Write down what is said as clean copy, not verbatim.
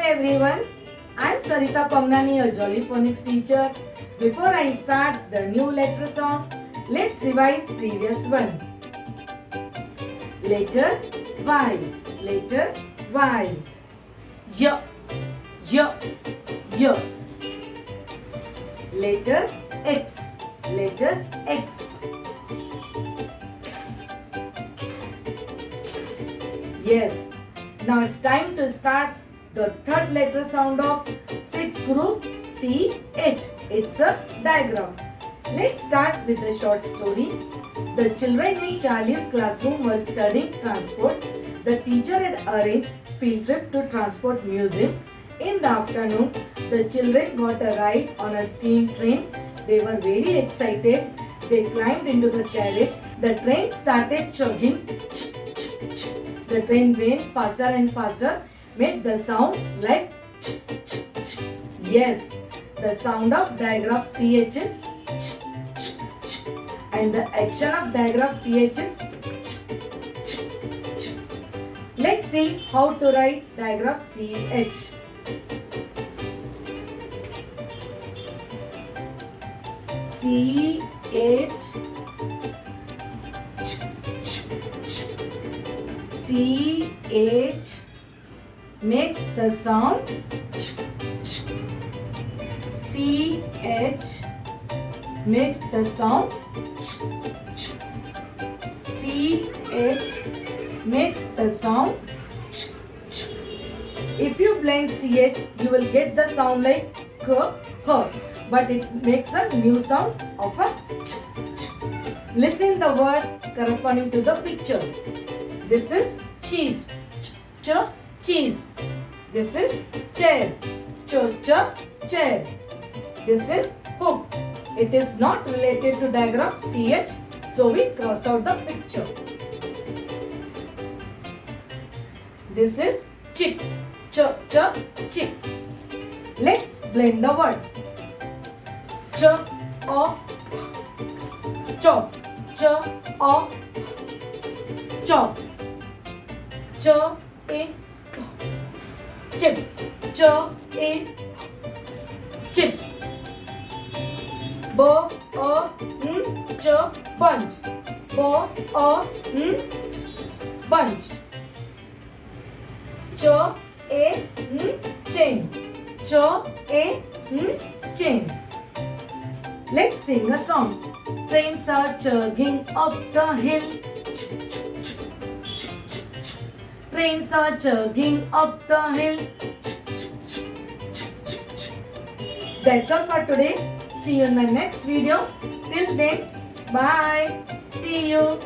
everyone, I am Sarita Pamnani, a jolly phonics teacher. Before I start the new letter sound, let's revise previous one. Letter Y, letter Y. Y, Y, Y. Letter X, letter X. X, X, X. Yes, now it's time to start the third letter sound of sixth group CH. It's a diagram. Let's start with a short story. The children in Charlie's classroom were studying transport. The teacher had arranged field trip to transport museum. In the afternoon, the children got a ride on a steam train. They were very excited. They climbed into the carriage. The train started chugging. The train went faster and faster, made the sound like ch, ch, ch. Yes, the sound of diagraph CH is ch, ch, ch. And the action of diagraph CH is ch, ch, ch. Let's see how to write diagraph CH. CH, ch, ch, ch. CH makes the sound ch, ch. CH makes the sound ch, ch. CH makes the sound ch, ch. If you blend CH, you will get the sound like k, h, but it makes a new sound of a ch, ch. Listen the words corresponding to the picture. This is cheese, ch, ch, cheese. This is chair, ch, ch, chair. This is hook. It is not related to diagram CH, so we cross out the picture. This is chick, ch, ch, chick. Let's blend the words. Ch, o, s, chops, ch, o, s, chops. Ch, a, s, chips, ch, a, s, chips. B, a, n, ch, bunch. B, a, n, ch, bunch. Ch, a, n, chain. Ch, a, n, chain. Let's sing a song. Trains are chugging up the hill. Ch, ch, ch, ch, ch, ch. Trains are chugging up the hill. Ch, ch, ch, ch, ch, ch. That's all for today. See you in my next video. Till then, bye. See you.